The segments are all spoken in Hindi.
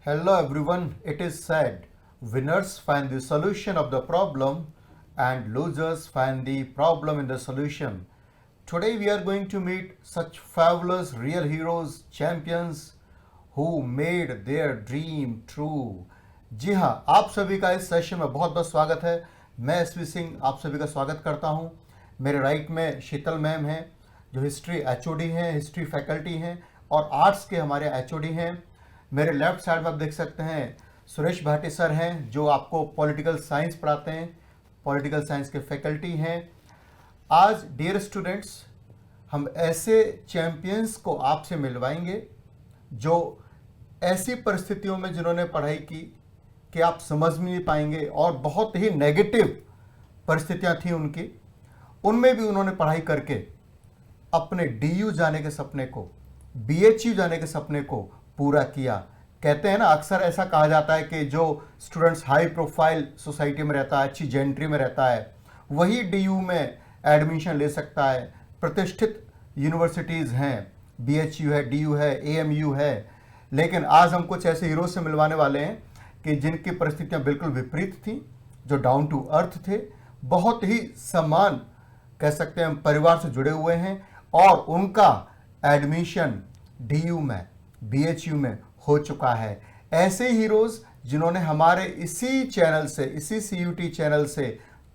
Hello everyone, it is said, winners find the solution of the problem and losers find the problem in the solution. Today we are going to meet such fabulous real heroes, champions who made their dream true. जी हाँ, आप सभी का इस सेशन में बहुत बहुत स्वागत है। मैं एसवी सिंह आप सभी का स्वागत करता हूँ। मेरे राइट में शीतल मैम हैं जो हिस्ट्री एचओडी हैं, हिस्ट्री फैकल्टी हैं और आर्ट्स के हमारे एचओडी हैं। मेरे लेफ्ट साइड में आप देख सकते हैं सुरेश भाटी सर हैं जो आपको पॉलिटिकल साइंस पढ़ाते हैं, पॉलिटिकल साइंस के फैकल्टी हैं। आज डियर स्टूडेंट्स, हम ऐसे चैंपियंस को आपसे मिलवाएंगे जो ऐसी परिस्थितियों में जिन्होंने पढ़ाई की कि आप समझ नहीं पाएंगे और बहुत ही नेगेटिव परिस्थितियां थी उनकी, उनमें भी उन्होंने पढ़ाई करके अपने डीयू जाने के सपने को, बीएचयू जाने के सपने को पूरा किया। कहते हैं ना, अक्सर ऐसा कहा जाता है कि जो स्टूडेंट्स हाई प्रोफाइल सोसाइटी में रहता है, अच्छी जेंट्री में रहता है, वही डीयू में एडमिशन ले सकता है। प्रतिष्ठित यूनिवर्सिटीज़ हैं, बीएचयू है, डीयू है, एएमयू है। लेकिन आज हम कुछ ऐसे हीरो से मिलवाने वाले हैं कि जिनकी परिस्थितियां बिल्कुल विपरीत थी, जो डाउन टू अर्थ थे, बहुत ही समान कह सकते हैं हम परिवार से जुड़े हुए हैं और उनका एडमिशन डीयू में, बीएचयू में हो चुका है। ऐसे हीरोज जिन्होंने हमारे इसी चैनल से, इसी सीयूटी चैनल से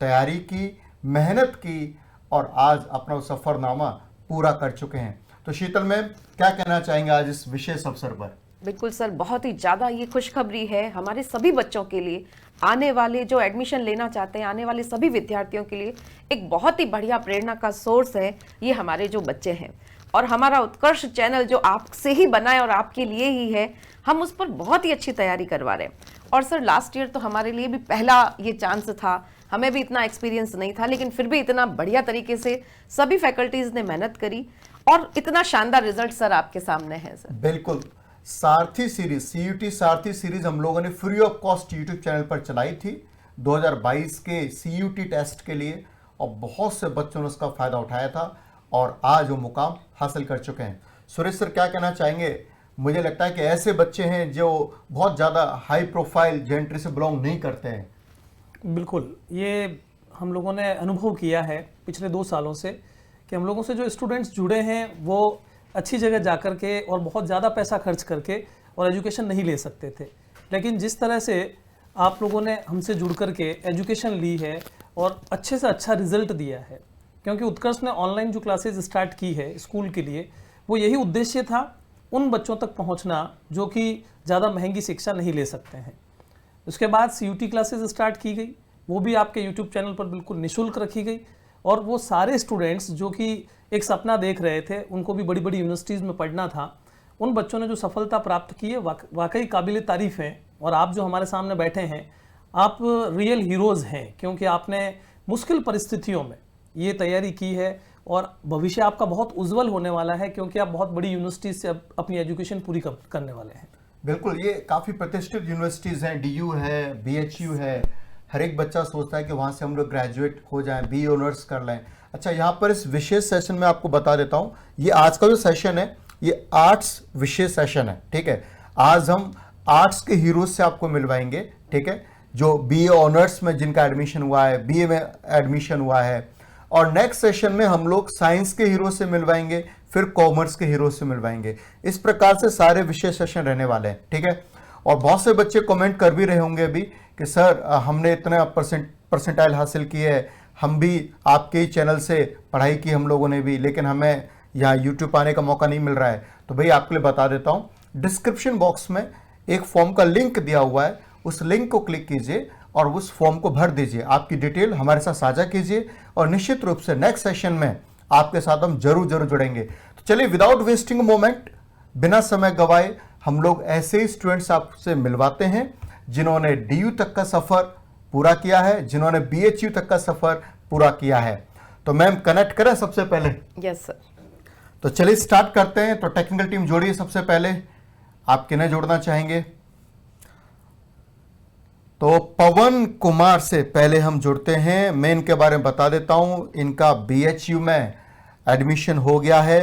तैयारी की, मेहनत की और आज अपना सफरनामा पूरा कर चुके हैं। तो शीतल मैम, क्या कहना चाहेंगे आज इस विशेष अवसर पर? बिल्कुल सर, बहुत ही ज़्यादा ये खुशखबरी है हमारे सभी बच्चों के लिए, आने वाले जो एडमिशन लेना चाहते हैं, आने वाले सभी विद्यार्थियों के लिए एक बहुत ही बढ़िया प्रेरणा का सोर्स है ये हमारे जो बच्चे हैं। और हमारा उत्कर्ष चैनल जो आपसे ही बना है और आपके लिए ही है, हम उस पर बहुत ही अच्छी तैयारी करवा रहे हैं। और सर लास्ट ईयर तो हमारे लिए भी पहला ये चांस था, हमें भी इतना एक्सपीरियंस नहीं था, लेकिन फिर भी इतना बढ़िया तरीके से सभी फैकल्टीज़ ने मेहनत करी और इतना शानदार रिजल्ट सर आपके सामने है। सर बिल्कुल, सारथी सीरीज, सीयूटी सारथी सीरीज हम लोगों ने free of cost YouTube channel पर चलाई थी 2022 के सीयूटी टेस्ट के लिए और बहुत से बच्चों ने उसका फायदा उठाया था और आज वो मुकाम हासिल कर चुके हैं। सुरेश सर, क्या कहना चाहेंगे? मुझे लगता है कि ऐसे बच्चे हैं जो बहुत ज़्यादा हाई प्रोफाइल जेंट्री से बिलोंग नहीं करते हैं। बिल्कुल, ये हम लोगों ने अनुभव किया है पिछले 2 सालों से कि हम लोगों से जो स्टूडेंट्स जुड़े हैं वो अच्छी जगह जा कर के और बहुत ज़्यादा पैसा खर्च करके और एजुकेशन नहीं ले सकते थे, लेकिन जिस तरह से आप लोगों ने हमसे जुड़ कर के एजुकेशन ली है और अच्छे से अच्छा रिजल्ट दिया है, क्योंकि उत्कर्ष ने ऑनलाइन जो क्लासेस स्टार्ट की है स्कूल के लिए, वो यही उद्देश्य था उन बच्चों तक पहुंचना जो कि ज़्यादा महंगी शिक्षा नहीं ले सकते हैं। उसके बाद सीयूटी क्लासेस स्टार्ट की गई, वो भी आपके यूट्यूब चैनल पर बिल्कुल निःशुल्क रखी गई और वो सारे स्टूडेंट्स जो कि एक सपना देख रहे थे, उनको भी बड़ी बड़ी यूनिवर्सिटीज़ में पढ़ना था, उन बच्चों ने जो सफलता प्राप्त की है वाकई काबिल तारीफ़ है। और आप जो हमारे सामने बैठे हैं, आप रियल हीरोज़ हैं, क्योंकि आपने मुश्किल परिस्थितियों में ये तैयारी की है और भविष्य आपका बहुत उज्जवल होने वाला है, क्योंकि आप बहुत बड़ी यूनिवर्सिटीज़ से अपनी एजुकेशन पूरी करने वाले हैं। बिल्कुल, ये काफ़ी प्रतिष्ठित यूनिवर्सिटीज़ हैं, डीयू है, बीएचयू है। हर एक बच्चा सोचता है कि वहाँ से हम लोग ग्रेजुएट हो जाएं, बी ऑनर्स कर लें। अच्छा, यहाँ पर इस विशेष सेशन में आपको बता देता हूँ, ये आज का जो सेशन है ये आर्ट्स विशेष सेशन है। ठीक है, आज हम आर्ट्स के हीरोज से आपको मिलवाएंगे। ठीक है, जो बीए ऑनर्स में जिनका एडमिशन हुआ है, बीए में एडमिशन हुआ है। और नेक्स्ट सेशन में हम लोग साइंस के हीरो से मिलवाएंगे, फिर कॉमर्स के हीरो से मिलवाएंगे। इस प्रकार से सारे विशेष सेशन रहने वाले हैं। ठीक है, और बहुत से बच्चे कमेंट कर भी रहे होंगे अभी कि सर हमने इतना परसेंटाइल हासिल की है, हम भी आपके ही चैनल से पढ़ाई की हम लोगों ने भी, लेकिन हमें यहाँ यूट्यूब आने का मौका नहीं मिल रहा है। तो भाई आपके लिए बता देता हूँ, डिस्क्रिप्शन बॉक्स में एक फॉर्म का लिंक दिया हुआ है, उस लिंक को क्लिक कीजिए और उस फॉर्म को भर दीजिए, आपकी डिटेल हमारे साथ साझा कीजिए और निश्चित रूप से नेक्स्ट सेशन में आपके साथ हम जरूर जुड़ेंगे। तो चलिए, विदाउट वेस्टिंग मोमेंट, बिना समय गवाए हम लोग ऐसे ही स्टूडेंट्स आपसे मिलवाते हैं जिन्होंने डीयू तक का सफर पूरा किया है, जिन्होंने बीएचयू तक का सफर पूरा किया है। तो मैम, कनेक्ट करें सबसे पहले? Yes sir. तो चलिए स्टार्ट करते हैं। तो टेक्निकल टीम जोड़िए सबसे पहले, आप किन्हें जोड़ना चाहेंगे? तो पवन कुमार से पहले हम जुड़ते हैं। मैं इनके बारे में बता देता हूं, इनका बीएचयू में एडमिशन हो गया है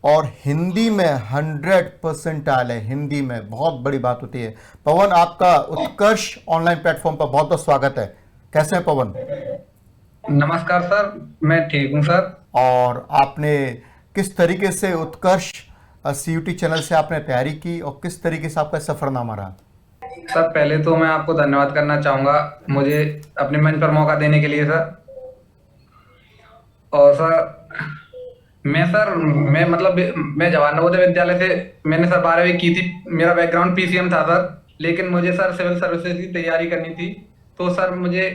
और हिंदी में 100% आयल है, हिंदी में बहुत बड़ी बात होती है। पवन, आपका उत्कर्ष ऑनलाइन प्लेटफॉर्म पर बहुत बहुत स्वागत है। कैसे हैं पवन? नमस्कार सर, मैं ठीक हूँ सर। और आपने किस तरीके से उत्कर्ष CUT चैनल से आपने तैयारी की और किस तरीके से आपका सफरनामा रहा? सर पहले तो मैं आपको धन्यवाद करना चाहूँगा मुझे अपने मंच पर मौका देने के लिए सर। और सर मैं जवाहर नवोदय विद्यालय से मैंने सर 12वीं की थी। मेरा बैकग्राउंड PCM था सर, लेकिन मुझे सर सिविल सर्विसेज की तैयारी करनी थी, तो सर मुझे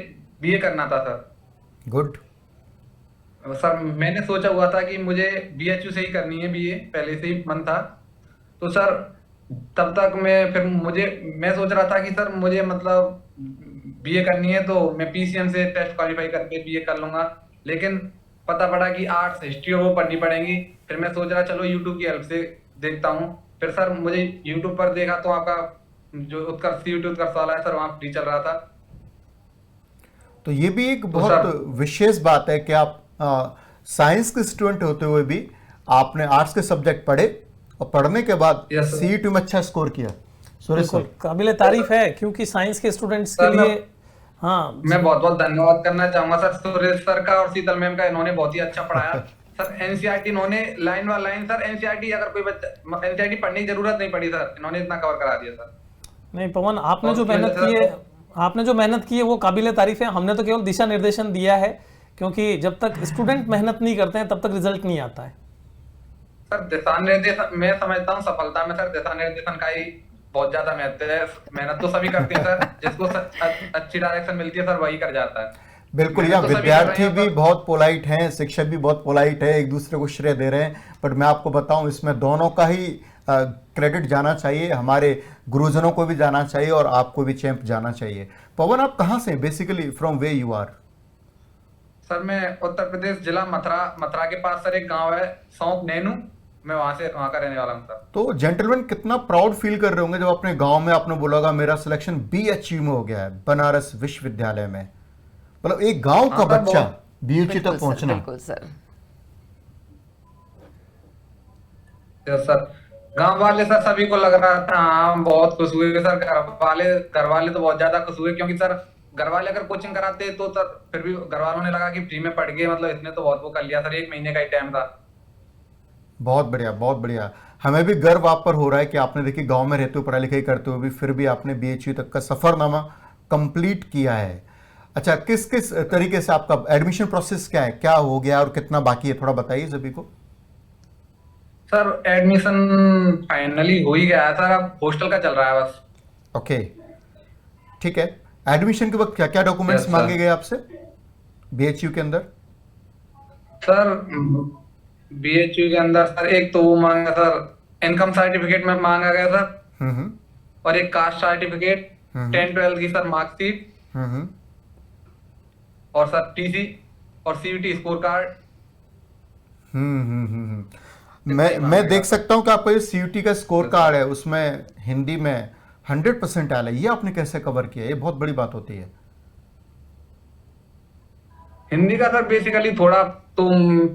BA करना था सर। गुड। सर मैंने सोचा हुआ था कि मुझे BHU से ही करनी है, BA पहले से ही मन था। तो सर तब तक मैं सोच रहा था कि सर मुझे मतलब BA करनी है तो मैं PCM से टेस्ट क्वालिफाई करके BA कर लूंगा, लेकिन पता पड़ा कि आर्ट्स हिस्ट्री वो पढ़नी पड़ेगी। फिर मैं सोच रहा चलो यूट्यूब की हेल्प से देखता हूँ। फिर सर मुझे यूट्यूब पर देखा तो आपका जो उत्कर्ष CUT उत्कर्ष वाला है सर, वहाँ फ्री चल रहा था। तो ये भी एक बहुत विशेष बात है कि आप साइंस के स्टूडेंट होते हुए भी आपने आर्ट्स के सब्जेक्ट पढ़े और पढ़ने के बाद CUT में अच्छा स्कोर किया। सुरेश सर, काबिल तारीफ है, क्योंकि साइंस के स्टूडेंट्स के लिए मैं बहुत बहुत धन्यवाद करना चाहूंगा सर सुरेश सर का और शीतल मैम का। इन्होंने बहुत ही अच्छा पढ़ाया सर। NCERT इन्होंने line by line sir, NCERT अगर कोई बच्चा NCERT पढ़ने की जरूरत नहीं पड़ी सर, इन्होंने इतना कवर करा दिया सर। नहीं पवन, आपने जो मेहनत की है वो काबिल तारीफ है। हमने तो केवल दिशा निर्देशन दिया है, क्योंकि जब तक स्टूडेंट मेहनत नहीं करते हैं तब तक रिजल्ट नहीं आता है। सर दिशा निर्देशन मैं समझता हूँ सफलता में सर दिशा निर्देशन का ही बहुत ज्यादा महत्व है। मेहनत तो सभी करते हैं सर, जिसको अच्छी डायरेक्शन मिलती है सर वही कर जाता है। बिल्कुल। यहाँ विद्यार्थी भी बहुत पोलाइट हैं, शिक्षक भी बहुत पोलाइट है, एक दूसरे को श्रेय दे रहे हैं, बट मैं आपको बताऊं इसमें दोनों का ही क्रेडिट जाना चाहिए, हमारे गुरुजनों को भी जाना चाहिए और आपको भी चैंप जाना चाहिए। पवन, आप कहाँ से basically, from where you are? Sir मैं उत्तर प्रदेश जिला मथुरा के पास सर एक गांव है सौंप नैनू, मैं वहां का रहने वाला हूँ सर। तो जेंटलमैन कितना प्राउड फील कर रहे होंगे जब अपने गांव में आपने बोला होगा मेरा सिलेक्शन BHU में हो गया है, बनारस विश्वविद्यालय में। मतलब एक गांव का बच्चा BHU तक पहुंचना। बिल्कुल सर। सर गांव वाले सर सभी को लग रहा था हाँ बहुत खुश हुए सर। घर वाले तो बहुत ज्यादा खुश हुए, क्योंकि सर घर वाले अगर कोचिंग कराते तो सर फिर भी घर वालों ने लगा कि फ्री में पढ़ गए, मतलब इसने तो बहुत वो कर लिया सर, 1 महीने का ही टाइम था। बहुत बढ़िया, बहुत बढ़िया। हमें भी गर्व आप पर हो रहा है कि आपने देखिए गांव में रहते हुए पढ़ाई लिखाई करते हुए भी फिर भी आपने BHU तक का सफरनामा कंप्लीट किया है। अच्छा, किस किस तरीके से आपका एडमिशन प्रोसेस क्या है, क्या हो गया और कितना बाकी है, थोड़ा बताइए सभी को। सर एडमिशन फाइनली हो ही गया है सर, अब हॉस्टल का चल रहा है बस। ओके, ठीक है। एडमिशन के वक्त क्या क्या डॉक्यूमेंट्स मांगे गए आपसे BHU के अंदर? सर BHU के अंदर सर एक तो वो मांगा सर, इनकम सर्टिफिकेट में मांगा गया सर, और एक कास्ट सर्टिफिकेट, 10-12 की सर मार्कशीट, और सर TC और CUT स्कोर कार्ड। मैं देख सकता हूं कि आपका ये CUT का स्कोर कार्ड है, उसमें हिंदी में 100% आया है। ये आपने कैसे कवर किया? ये बहुत बड़ी बात होती है। हिंदी का सर बेसिकली थोड़ा तो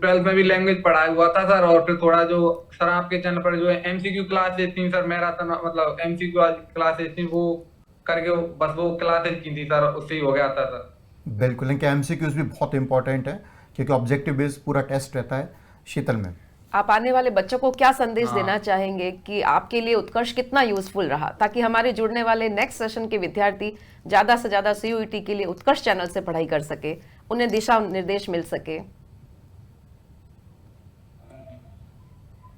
12th में भी लैंग्वेज पढ़ाया हुआ था सर, और फिर थोड़ा जो सर आपके चैनल पर जो है MCQ क्लासेज थी सर, मैराथन मतलब MCQ क्लासेज थी, वो करके बस वो क्लासेज की थी सर, उससे ही हो गया था सर। बिल्कुल, इनके MCQs भी बहुत इंपॉर्टेंट है क्योंकि ऑब्जेक्टिव बेस्ड पूरा टेस्ट रहता है। शीतल में आप आने वाले बच्चों को क्या संदेश देना चाहेंगे कि आपके लिए उत्कर्ष कितना यूजफुल रहा, ताकि हमारे जुड़ने वाले नेक्स्ट सेशन के विद्यार्थी ज्यादा से ज्यादा CUT के लिए उत्कर्ष चैनल से पढ़ाई कर सके, उन्हें दिशा निर्देश मिल सके?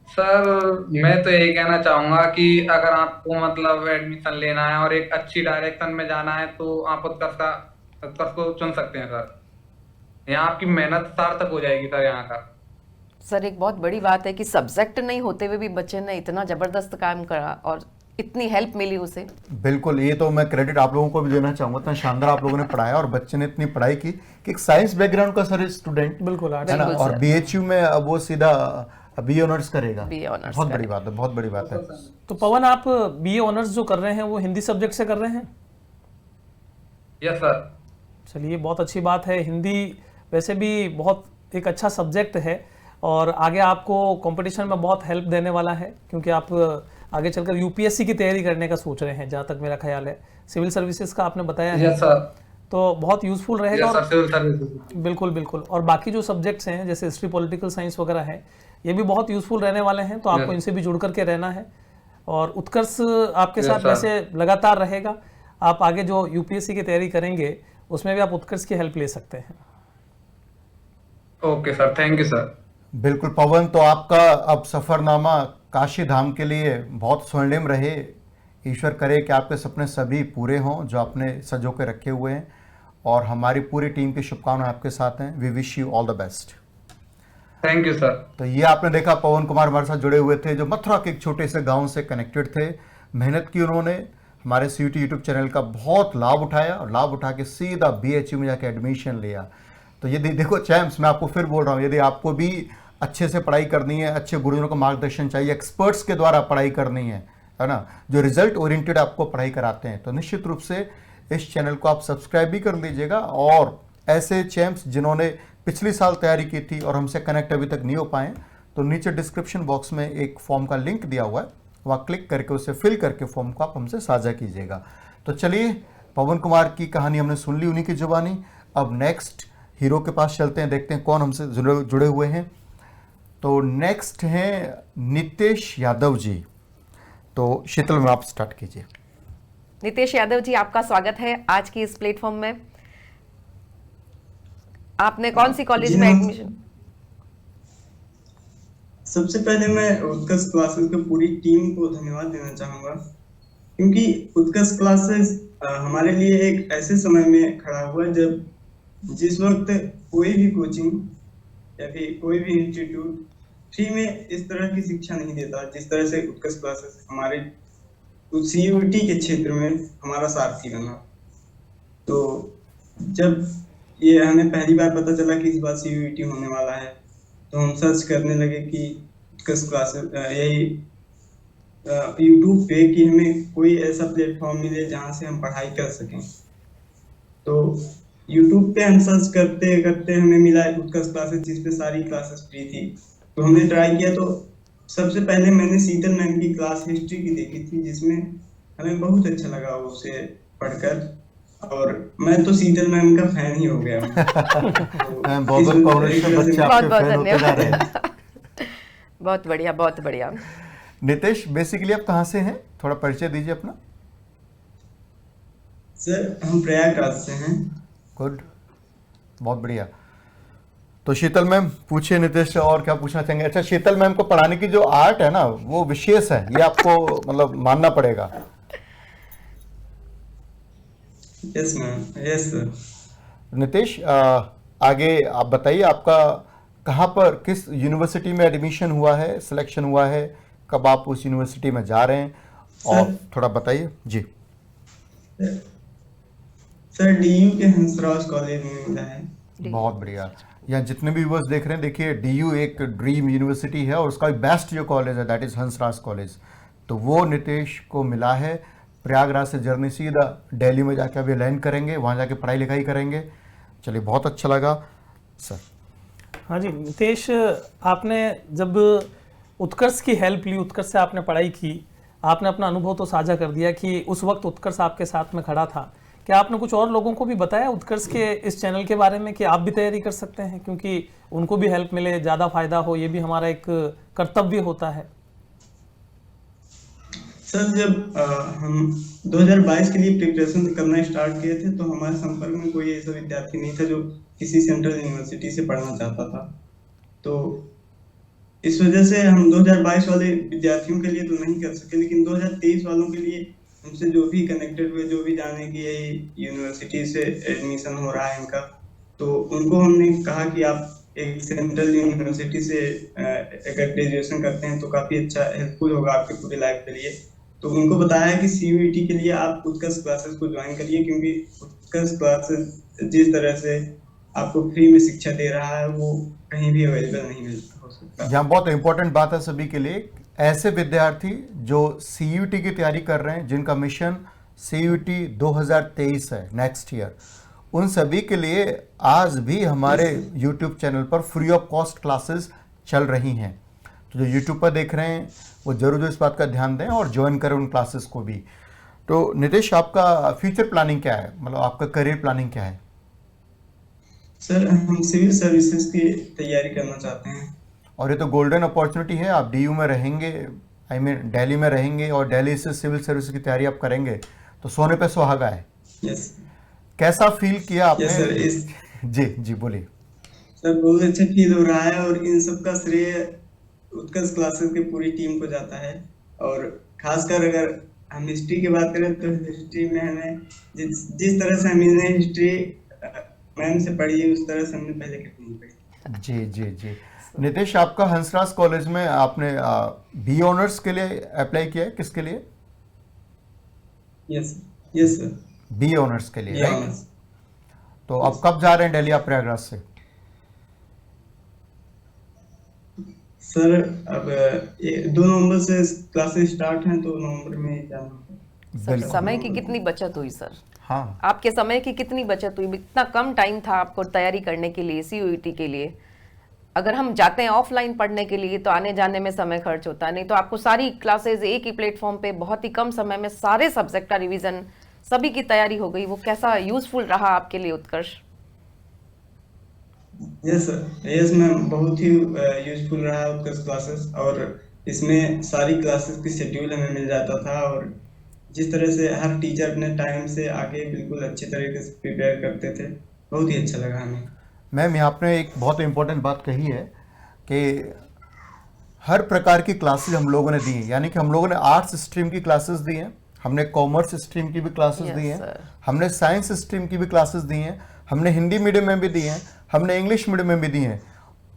सर मैं तो यही कहना चाहूंगा कि अगर आपको मतलब एडमिशन लेना है और एक अच्छी डायरेक्शन में जाना है तो आप उत्कर्ष को चुन सकते हैं सर। यहाँ आपकी मेहनत सार्थक हो जाएगी सर यहाँ का। सर एक बहुत बड़ी बात है कि सब्जेक्ट नहीं होते हुए भी बच्चे ने इतना जबरदस्त काम करा और इतनी हेल्प मिली उसे। बिल्कुल, ये तो मैं क्रेडिट आप लोगों को भी देना चाहूंगा, इतना शानदार आप लोगों ने पढ़ाया और बच्चे ने इतनी पढ़ाई की कि एक साइंस बैकग्राउंड का सर स्टूडेंट बिल्कुल है ना, और BHU में अब वो सीधा BA ऑनर्स करेगा। बहुत बड़ी बात है, बहुत बड़ी बात है। तो पवन, आप BA ऑनर्स जो कर रहे हैं वो हिंदी सब्जेक्ट से कर रहे हैं? Yes sir. चलिए, बहुत अच्छी बात है। हिंदी वैसे भी बहुत एक अच्छा सब्जेक्ट है। और आगे आपको कंपटीशन में बहुत हेल्प देने वाला है, क्योंकि आप आगे चलकर यूपीएससी की तैयारी करने का सोच रहे हैं, जहाँ तक मेरा ख्याल है। सिविल सर्विसेज का आपने बताया है, यस सर। तो बहुत यूजफुल रहेगा। यस सर, और सिविल सर्विस। बिल्कुल बिल्कुल, और बाकी जो सब्जेक्ट्स हैं जैसे हिस्ट्री, पॉलिटिकल साइंस वगैरह है, ये भी बहुत यूजफुल रहने वाले हैं, तो आपको Yes. इनसे भी जुड़ करके रहना है। और उत्कर्ष आपके Yes, साथ sir. वैसे लगातार रहेगा। आप आगे जो यूपीएससी की तैयारी करेंगे उसमें भी आप उत्कर्ष की हेल्प ले सकते हैं। Okay sir, thank you sir. बिल्कुल पवन, तो आपका अब सफरनामा काशी धाम के लिए बहुत स्वर्णिम रहे। ईश्वर करे कि आपके सपने सभी पूरे हों जो आपने सजो के रखे हुए हैं, और हमारी पूरी टीम की शुभकामनाएं आपके साथ हैं। We wish you all the best. Thank you sir. तो ये आपने देखा, पवन कुमार हमारे साथ जुड़े हुए थे, जो मथुरा के एक छोटे से गांव से कनेक्टेड थे। मेहनत की उन्होंने, हमारे CUT यूट्यूब चैनल का बहुत लाभ उठाया, और लाभ उठा के सीधा BHU में जाके एडमिशन लिया। तो यदि देखो चैम्प्स, मैं आपको फिर बोल रहा हूँ, यदि आपको भी अच्छे से पढ़ाई करनी है, अच्छे गुरुजनों का मार्गदर्शन चाहिए, एक्सपर्ट्स के द्वारा पढ़ाई करनी है ना, जो रिजल्ट ओरिएंटेड आपको पढ़ाई कराते हैं, तो निश्चित रूप से इस चैनल को आप सब्सक्राइब भी कर लीजिएगा। और ऐसे चैम्प्स जिन्होंने पिछले साल तैयारी की थी और हमसे कनेक्ट अभी तक नहीं हो पाए, तो नीचे डिस्क्रिप्शन बॉक्स में एक फॉर्म का लिंक दिया हुआ है, वहाँ क्लिक करके उसे फिल करके फॉर्म को आप हमसे साझा कीजिएगा। तो चलिए, पवन कुमार की कहानी हमने सुन ली उन्हीं की जुबानी। अब नेक्स्ट हीरो के पास चलते हैं, देखते हैं कौन हमसे जुड़े हुए हैं। तो नेक्स्ट हैं नितेश यादव जी। तो शीतल में आप स्टार्ट कीजिए। नितेश यादव जी, आपका स्वागत है आज की इस प्लेटफॉर्म में। आपने कौन सी कॉलेज में एडमिशन? सबसे पहले मैं उत्कर्ष क्लासेस की पूरी टीम को धन्यवाद देना चाहूंगा, क्योंकि उत्कर्ष क्लासेस हमारे लिए एक ऐसे समय में खड़ा हुआ जब जिस वक्त कोई भी कोचिंग या फिर कोई भी इंस्टीट्यूट फ्री में इस तरह की शिक्षा नहीं देता जिस तरह से उत्कर्ष क्लासेस हमारे CUT के क्षेत्र में हमारा सारथी बना। तो जब ये हमें पहली बार पता चला कि इस बार CUT होने वाला है, तो हम सर्च करने लगे कि उत्कर्ष क्लासेस, यही YouTube पे, कि हमें कोई ऐसा प्लेटफॉर्म मिले जहाँ से हम पढ़ाई कर सकें। तो YouTube पे हम सर्च करते करते हमें मिला उत्कर्ष क्लासेस, जिस पे सारी क्लासेस फ्री थी। तो हमने ट्राई किया। तो सबसे पहले मैंने शीतल मैम की क्लास हिस्ट्री की देखी थी, जिसमें हमें बहुत अच्छा लगा उसे पढ़कर, और मैं तो शीतल मैम का फैन ही हो गया हूँ। बहुत धन्यवाद। बहुत बढ़िया, बहुत बढ़िया। नितेश, बेसिकली आप कहाँ से हैं, थोड़ा परिचय दीजिए अपना। सर, हम प्रयागराज से हैं। गुड, बहुत बढ़िया। तो शीतल मैम पूछिए नितेश से और क्या पूछना चाहेंगे। अच्छा, शीतल मैम को पढ़ाने की जो आर्ट है ना, वो विशेष है, ये आपको मतलब मानना पड़ेगा। Yes ma'am, yes sir. Nitesh, आगे आप बताइए, आपका कहाँ पर, किस यूनिवर्सिटी में एडमिशन हुआ है, सिलेक्शन हुआ है, कब आप उस यूनिवर्सिटी में जा रहे हैं, और थोड़ा बताइए जी। सर, DU के हंसराज कॉलेज में मिला है। बहुत बढ़िया। यहाँ जितने भी व्यूअर्स देख रहे हैं, देखिए DU एक ड्रीम यूनिवर्सिटी है, और उसका बेस्ट जो कॉलेज है दैट इज हंसराज कॉलेज। तो वो नितेश को मिला है। प्रयागराज से जर्नी सीधा दिल्ली में जाके अभी लैंड करेंगे, वहाँ जाके पढ़ाई लिखाई करेंगे। चलिए, बहुत अच्छा लगा सर। हाँ जी नितेश, आपने जब उत्कर्ष की हेल्प ली, उत्कर्ष से आपने पढ़ाई की, आपने अपना अनुभव तो साझा कर दिया कि उस वक्त उत्कर्ष आपके साथ में खड़ा था। क्या आपने कुछ और लोगों को भी बताया उत्कर्ष के इस चैनल के बारे में कि आप भी तैयारी कर सकते हैं, क्योंकि उनको भी हेल्प मिले, ज़्यादा फायदा हो, ये भी हमारा एक कर्तव्य होता है। सर, जब हम 2022 के लिए प्रिपरेशन करना स्टार्ट किए थे, तो हमारे संपर्क में कोई ऐसा विद्यार्थी नहीं था जो किसी सेंट्रल यूनिवर्सिटी से पढ़ना चाहता था। तो इस वजह से हम 2022 वाले विद्यार्थियों के लिए तो नहीं कर सके, लेकिन 2023 वालों के लिए हमसे जो भी कनेक्टेड हुए, जो भी जाने की यही यूनिवर्सिटी से एडमिशन हो रहा है इनका, तो उनको हमने कहा कि आप एक सेंट्रल यूनिवर्सिटी से अगर ग्रेजुएशन करते हैं तो काफ़ी अच्छा हेल्पफुल होगा आपके पूरे लाइफ के लिए। तो उनको बताया कि CUT के लिए आप उत्कर्ष क्लासेस को ज्वाइन करिए, क्योंकि उत्कर्ष क्लासेस जिस तरह से आपको फ्री में शिक्षा दे रहा है, वो कहीं भी अवेलेबल नहीं हो सकता। यहाँ बहुत इंपॉर्टेंट बात है सभी के लिए, ऐसे विद्यार्थी जो CUT की तैयारी कर रहे हैं, जिनका मिशन CUT 2023 है, नेक्स्ट ईयर, उन सभी के लिए आज भी हमारे YouTube चैनल पर फ्री ऑफ कॉस्ट क्लासेस चल रही हैं। तो जो यूट्यूब पर देख रहे हैं वो जरूर इस बात का ध्यान दें और ज्वाइन करें उन क्लासेस को भी। तो नितेश, आपका फ्यूचर प्लानिंग क्या है, मतलब आपका करियर प्लानिंग क्या है? सर हम सिविल सर्विसेज की तैयारी करना चाहते हैं। और ये तो गोल्डन अपॉर्चुनिटी है, आप डीयू में रहेंगे, आई मीन दिल्ली में रहेंगे और दिल्ली से सिविल सर्विस की तैयारी आप करेंगे तो सोने पे सुहागा है। यस कैसा फील किया आपने? यस सर, इस जी जी बोलिए। सर बहुत अच्छा फील हो रहा है और इन सब का श्रेय उत्कर्ष क्लासेस की पूरी टीम को जाता है। और खासकर अगर हम हिस्ट्री की बात करें तो हिस्ट्री में हमें जिस तरह से हमने हिस्ट्री मैम से पढ़ी है उस तरह से हमने पहले कभी नहीं पढ़ी। जी जी जी। नितेश, आपका हंसराज कॉलेज में आपने बी ऑनर्स के लिए अप्लाई किया है, किसके लिए? Yes yes sir, B honours के लिए, ये राइट? ऑनर्स। तो अब कब जा रहे हैं दिल्ली आप प्रयागराज से? सर अब 2 नवंबर से क्लासेस स्टार्ट हैं तो नवंबर में जाना होगा। सर बिल्कुल। समय की कितनी बचत हुई सर? हाँ, आपके समय की कितनी बचत हुई? इतना कम टाइम था आपको तैयारी करने के लिए, सीयूईटी के लिए। अगर हम जाते हैं ऑफलाइन पढ़ने के लिए तो आने जाने में समय खर्च होता है, नहीं तो आपको सारी क्लासेस एक ही प्लेटफॉर्म पे बहुत ही कम समय में सारे सब्जेक्ट का रिवीजन, सभी की तैयारी हो गई। वो कैसा यूजफुल रहा आपके लिए उत्कर्ष? यस सर, यस मैम, बहुत ही यूजफुल रहा उत्कर्ष क्लासेस। और इसमें सारी क्लासेस की शेड्यूल हमें मिल जाता था और जिस तरह से हर टीचर अपने टाइम से आके बिल्कुल अच्छी तरीके से प्रिपेयर करते थे, बहुत ही अच्छा लगा हमें। मैम यहाँ आपने एक बहुत इंपॉर्टेंट बात कही है कि हर प्रकार की क्लासेस हम लोगों ने दी हैं, यानी कि हम लोगों ने आर्ट्स स्ट्रीम की क्लासेस दी हैं, हमने कॉमर्स स्ट्रीम की भी क्लासेस Yes, दी हैं, sir. हमने साइंस स्ट्रीम की भी क्लासेस दी हैं, हमने हिंदी मीडियम में भी दी हैं, हमने इंग्लिश मीडियम में भी दी हैं।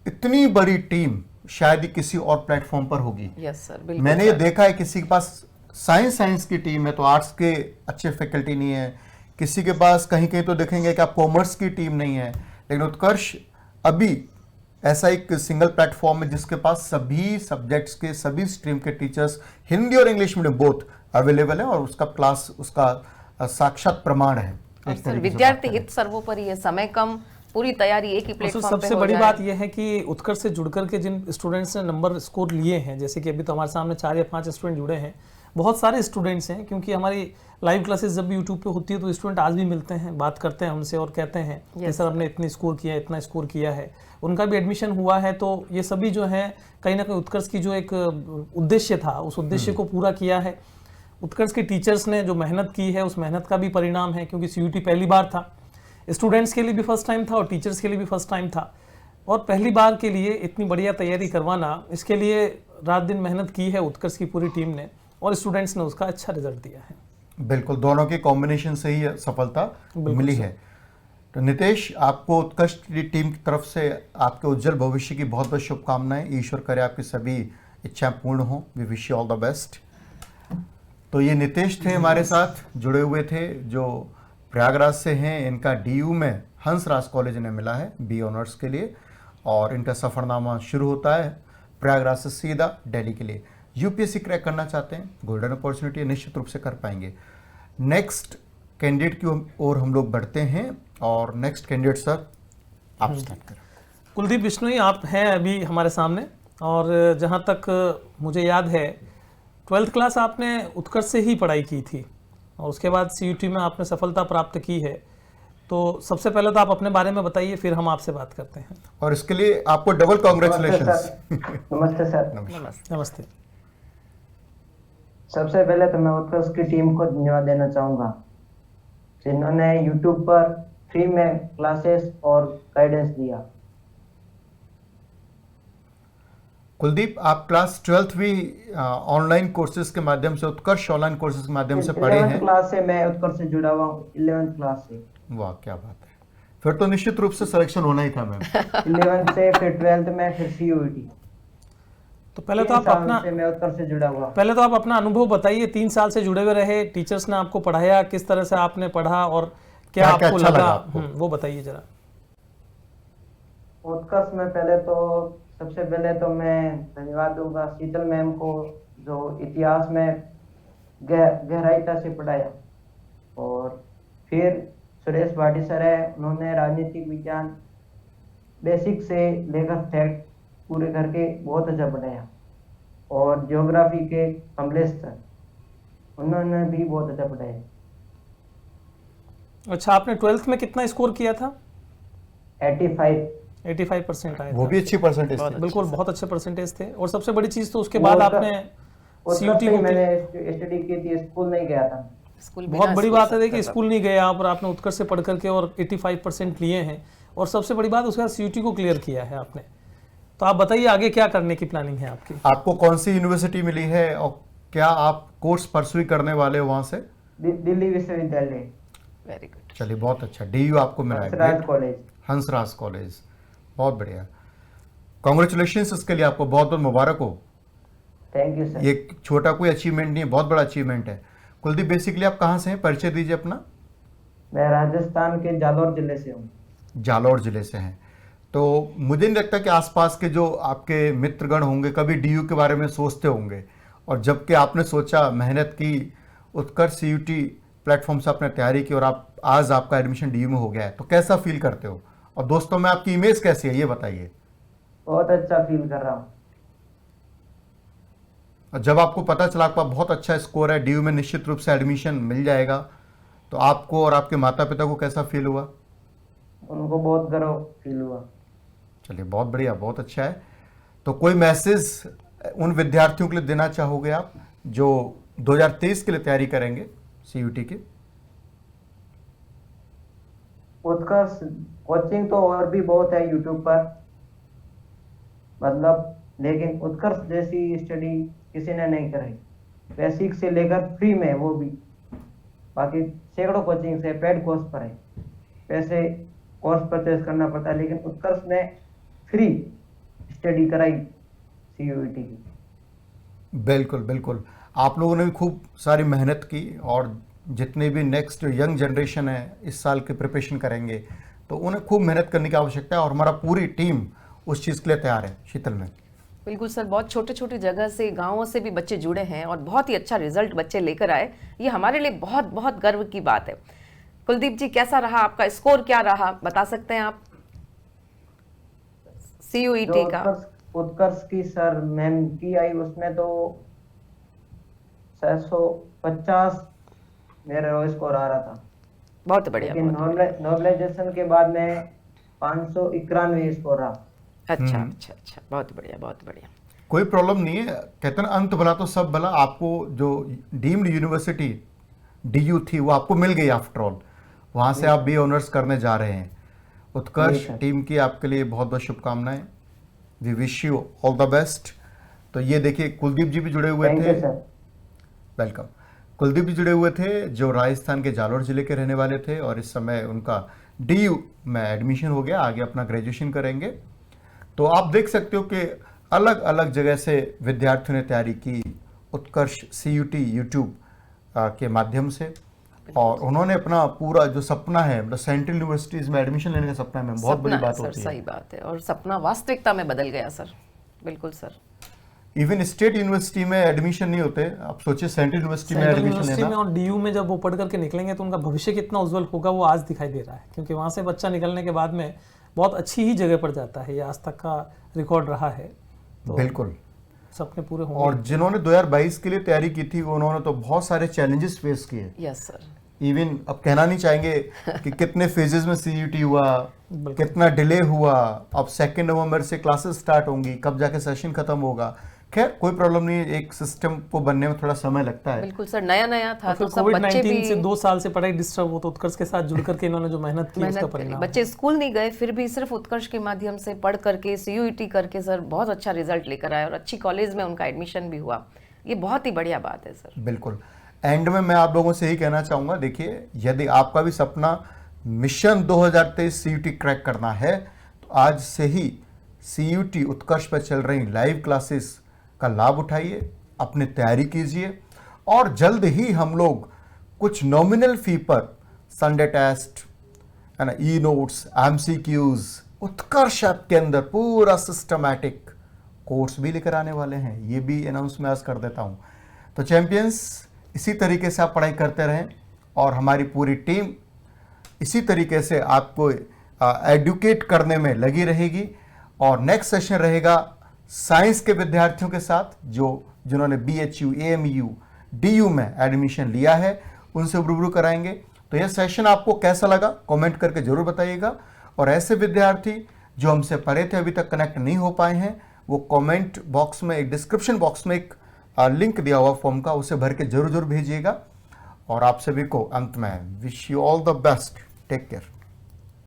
इतनी बड़ी टीम शायद ही किसी और प्लेटफॉर्म पर होगी। यस सर, बिल्कुल। मैंने ये सर। देखा है किसी के पास साइंस की टीम है तो आर्ट्स के अच्छे फैकल्टी नहीं है, किसी के पास कहीं कहीं तो देखेंगे कि आप कॉमर्स की टीम नहीं है, लेकिन उत्कर्ष अभी ऐसा एक सिंगल प्लेटफॉर्म है जिसके पास सभी सब्जेक्ट्स के सभी स्ट्रीम के टीचर्स हिंदी और इंग्लिश मीडियम बोथ अवेलेबल है और उसका क्लास उसका साक्षात प्रमाण है। और एक सर तरीके से विद्यार्थी बात करें। हित सर्वोपरि है, समय कम, पूरी तैयारी एक ही और प्लेटफॉर्म पे सबसे हो बड़ी जाए। बात यह है कि उत्कर्ष से जुड़कर के जिन स्टूडेंट्स ने नंबर स्कोर लिए हैं, जैसे कि अभी तो हमारे सामने 4 या 5 स्टूडेंट जुड़े हैं, बहुत सारे स्टूडेंट्स हैं, क्योंकि हमारी लाइव क्लासेस जब भी यूट्यूब पे होती है तो स्टूडेंट आज भी मिलते हैं, बात करते हैं हमसे और कहते हैं कि सर हमने इतने स्कोर किया, इतना स्कोर किया है, उनका भी एडमिशन हुआ है। तो ये सभी जो है कहीं ना कहीं उत्कर्ष की जो एक उद्देश्य था उस उद्देश्य को पूरा किया है। उत्कर्ष के टीचर्स ने जो मेहनत की है उस मेहनत का भी परिणाम है, क्योंकि सीयूटी पहली बार था, स्टूडेंट्स के लिए भी फर्स्ट टाइम था और टीचर्स के लिए भी फर्स्ट टाइम था। और पहली बार के लिए इतनी बढ़िया तैयारी करवाना, इसके लिए रात दिन मेहनत की है उत्कर्ष की पूरी टीम ने और स्टूडेंट्स ने उसका अच्छा रिजल्ट दिया है। बिल्कुल, दोनों के कॉम्बिनेशन से ही सफलता मिली है। तो नितेश, आपको उत्कर्ष की टीम की तरफ से आपके उज्जवल भविष्य की बहुत बहुत शुभकामनाएं। ईश्वर करे आपकी सभी इच्छाएं पूर्ण हो। We wish you all the best. तो ये नितेश थे हमारे साथ जुड़े हुए थे, जो प्रयागराज से हैं। इनका डीयू में हंसराज कॉलेज ने मिला है बी ऑनर्स के लिए और इनका सफ़रनामा शुरू होता है प्रयागराज से सीधा दिल्ली के लिए। यूपीएससी क्रैक करना चाहते हैं, गोल्डन अपॉर्चुनिटी निश्चित रूप से कर पाएंगे। नेक्स्ट कैंडिडेट की ओर हम लोग बढ़ते हैं और नेक्स्ट कैंडिडेट सर आप स्टार्ट करें। कुलदीप बिश्नोई आप हैं अभी हमारे सामने, और जहाँ तक मुझे याद है 12th क्लास आपने उत्कर्ष से ही पढ़ाई की थी और उसके बाद सीयूटी में आपने सफलता प्राप्त की है। तो सबसे पहले तो आप अपने बारे में बताइए, फिर हम आपसे बात करते हैं। और इसके लिए आपको डबल कॉन्ग्रेचुलेशंस। नमस्ते सर। नमस्ते। नमस्ते। सबसे पहले तो मैं उत्कर्ष की टीम को धन्यवाद देना चाहूँगा, जिन्होंने यूट्यूब पर फ्री में क्लासेस और गाइडेंस दिया। कुलदीप, आप क्लास 12th भी ऑनलाइन कोर्सेज के माध्यम से, उत्कर्ष ऑनलाइन कोर्सेज के माध्यम से पढ़े 11th हैं? क्लास से मैं उत्कर्ष से जुड़ा हुआ हूँ, 11th क्लास से। वाह, क्या बात है। फिर तो निश्चित रूप से सिलेक्शन होना ही था मैम। 11th से फिर 12th में फिर सीयूईटी। तो पहले तो आप अपना मैं उत्कर्ष से जुड़ा हुआ। पहले तो आप अपना अनुभव बताइए, 3 साल से जुड़े हुए रहे, टीचर्स ने आपको पढ़ाया, किस तरह से आपने पढ़ा और क्या क्या आपको अच्छा लगा, लगा आपको? वो बताइए जरा। उत्कर्ष में पहले तो सबसे पहले तो मैं धन्यवाद दूंगा शीतल मैम को, जो इतिहास में गहराईता से पढ़ाया। और फिर सुरेश भाटी सर है, उन्होंने राजनीतिक विज्ञान बेसिक से लेकर फैक्ट पूरे करके बहुत अच्छा पढ़ाया। और ज्योग्राफी के कमलेश सर, उन्होंने भी बहुत अच्छा पढ़ाया। अच्छा, आपने 12th में कितना स्कोर किया था? 85। 85% आए वो थे। भी अच्छी परसेंटेज थी। बिल्कुल, बहुत अच्छे परसेंटेज थे। और सबसे बड़ी चीज तो उसके वो बाद उत्तर- आपने उत्कर्ष सीयूटी से ही को मैंने स्टडी की थी, स्कूल नहीं गया था। स्कूल बहुत बिना बड़ी स्कूल बात है से कि स्कूल नहीं गए आप और आपने उत्कर्ष से पढ़ करके और 85% लिए हैं। और सबसे बड़ी बात उसके बाद सीयूटी को क्लियर किया है आपने। तो आप बताइए आगे क्या करने की प्लानिंग है आपकी? आपको कौन सी यूनिवर्सिटी मिली है और क्या आप कोर्स परस्यू करने वाले हो वहां से? दिल्ली विश्वविद्यालय, वेरी गुड। चलिए, बहुत अच्छा। डीयू आपको मिला है। Hansraj Great. College. Hansraj college, बहुत बढ़िया। कॉन्ग्रेचुलेशंस इसके लिए, आपको बहुत बहुत मुबारक हो। Thank you sir. ये छोटा कोई अचीवमेंट नहीं है, बहुत बड़ा अचीवमेंट है। कुलदीप, बेसिकली आप कहाँ से हैं, परिचय दीजिए अपना। मैं राजस्थान के जालौर जिले से हूँ। जालौर जिले से हैं, तो मुझे नहीं लगता कि आसपास के जो आपके मित्रगण होंगे कभी डीयू के बारे में सोचते होंगे, और जबकि आपने सोचा, मेहनत की, उत्कर्ष सीयूटी प्लेटफॉर्म से आपने तैयारी की और आज आपका एडमिशन डीयू में हो गया है, तो कैसा फील करते हो? और दोस्तों में आपकी इमेज कैसी है, ये बताइए। बहुत अच्छा फील कर रहा हूँ। और जब आपको पता चला आपका बहुत अच्छा स्कोर है, डीयू में निश्चित रूप से एडमिशन मिल जाएगा, तो आपको और आपके माता पिता को कैसा फील हुआ? उनको बहुत गर्व फील हुआ। चलिए, बहुत बढ़िया, बहुत अच्छा है। तो कोई मैसेज उन विद्यार्थियों के लिए देना चाहोगे आप जो 2023 के लिए तैयारी करेंगे सीयूटी की? उत्कर्ष कोचिंग तो और भी बहुत है यूट्यूब पर, मतलब, लेकिन उत्कर्ष जैसी स्टडी किसी ने नहीं कराई। बेसिक से लेकर फ्री में, वो भी। बाकी सैकड़ों कोचिंग से पेड कोर्स पर है, पैसे कोर्स परचेज करना पड़ता है, लेकिन उत्कर्ष ने फ्री स्टडी कराई सीयूईटी की। बिल्कुल बिल्कुल, आप लोगों ने भी खूब सारी मेहनत की, और जितने भी नेक्स्ट यंग जनरेशन है इस साल के प्रिपरेशन करेंगे, तो उन्हें खूब मेहनत करने की आवश्यकता है, और हमारा पूरी टीम उस चीज़ के लिए तैयार है। शीतल में बिल्कुल सर, बहुत छोटे छोटे जगह से, गांवों से भी बच्चे जुड़े हैं और बहुत ही अच्छा रिजल्ट बच्चे लेकर आए। ये हमारे लिए बहुत बहुत गर्व की बात है। कुलदीप जी, कैसा रहा आपका स्कोर, क्या रहा बता सकते हैं आप सीयूईटी का? उत्कर्ष की सर मैम की आई, उसमें तो 650 मेरा रो स्कोर आ रहा था। बहुत बढ़िया, लेकिन बहुत बढ़िया। नॉर्मलाइजेशन के बाद में 591 स्कोर रहा। अच्छा अच्छा अच्छा, बहुत बढ़िया, बहुत बढ़िया। कोई प्रॉब्लम नहीं है, कहते हैं ना, अंत भला तो सब भला। आपको जो डीम्ड यूनिवर्सिटी डीयू थी वो आपको मिल गई आफ्टर ऑल, वहाँ से आप बी ऑनर्स करने जा रहे हैं। उत्कर्ष टीम की आपके लिए बहुत बहुत शुभकामनाएं। We wish you all the best. तो ये देखिए, कुलदीप जी भी जुड़े हुए थैंक थे। You sir. वेलकम। कुलदीप जी जुड़े हुए थे जो राजस्थान के जालौर जिले के रहने वाले थे, और इस समय उनका डीयू में एडमिशन हो गया, आगे अपना ग्रेजुएशन करेंगे। तो आप देख सकते हो कि अलग अलग जगह से विद्यार्थियों ने तैयारी की उत्कर्ष सीयूटी यूट्यूब के माध्यम से, और उन्होंने अपना पूरा जो सपना है, मतलब सेंट्रल यूनिवर्सिटीज में एडमिशन लेने का सपना है, बहुत बड़ी सपना है बात सर, होती है। सही बात है, और सपना वास्तविकता में बदल गया सर। बिल्कुल सर। इवन स्टेट यूनिवर्सिटी में एडमिशन नहीं होते, आप सोचिए सेंट्रल यूनिवर्सिटी में सेंट्रल एडमिशन यूनिवर्सिटी में लेना। और डीयू में जब वो पढ़ करके निकलेंगे तो उनका भविष्य कितना उज्जवल होगा वो आज दिखाई दे रहा है, क्योंकि वहाँ से बच्चा निकलने के बाद में बहुत अच्छी ही जगह पर जाता है। ये आज तक का रिकॉर्ड रहा है। तो बिल्कुल। सपने पूरे होंगे। और जिन्होंने 2022 के लिए तैयारी की थी उन्होंने तो बहुत सारे चैलेंजेस फेस किए। Yes sir. इवन अब कहना नहीं चाहेंगे कि कितने फेजेस में सीयूटी हुआ, कितना डिले हुआ। अब 2 नवंबर से क्लासेस स्टार्ट होंगी, कब जाके सेशन खत्म होगा। खैर कोई प्रॉब्लम नहीं है, एक सिस्टम को बनने में थोड़ा समय लगता है। बिल्कुल सर, नया नया था तो सब बच्चे कोविड-19 भी से 2 साल से पढ़ाई डिस्टर्ब हो, तो उत्कर्ष के साथ जुड़ करके इन्होंने जो मेहनत की उसका मेहनत करी। परिणाम। बच्चे स्कूल नहीं गए, फिर भी सिर्फ उत्कर्ष के माध्यम से पढ़ करके सीयूईटी करके सर बहुत अच्छा रिजल्ट लेकर आए और अच्छी कॉलेज में उनका एडमिशन भी हुआ। ये बहुत ही बढ़िया बात है सर। बिल्कुल। एंड में मैं आप लोगों से यही कहना चाहूँगा, देखिए यदि आपका भी सपना मिशन 2023 सीयूटी क्रैक करना है तो आज से ही सीयूटी उत्कर्ष पर चल रही लाइव क्लासेस का लाभ उठाइए, अपनी तैयारी कीजिए, और जल्द ही हम लोग कुछ नॉमिनल फी पर संडे टेस्ट है ना, ई नोट्स, एमसीक्यूज, उत्कर्ष ऐप के अंदर पूरा सिस्टमैटिक कोर्स भी लेकर आने वाले हैं। ये भी अनाउंस मैं आज कर देता हूँ। तो चैंपियंस, इसी तरीके से आप पढ़ाई करते रहें, और हमारी पूरी टीम इसी तरीके से आपको एडुकेट करने में लगी रहेगी। और नेक्स्ट सेशन रहेगा साइंस के विद्यार्थियों के साथ जिन्होंने BHU, AMU, DU में एडमिशन लिया है, उनसे रूबरू कराएंगे। तो यह सेशन आपको कैसा लगा कमेंट करके जरूर बताइएगा। और ऐसे विद्यार्थी जो हमसे पढ़े थे अभी तक कनेक्ट नहीं हो पाए हैं, वो कमेंट बॉक्स में, एक डिस्क्रिप्शन बॉक्स में एक लिंक दिया हुआ फॉर्म का, उसे भर के जरूर भेजिएगा। और आप सभी को अंत में wish you all the best. Take care.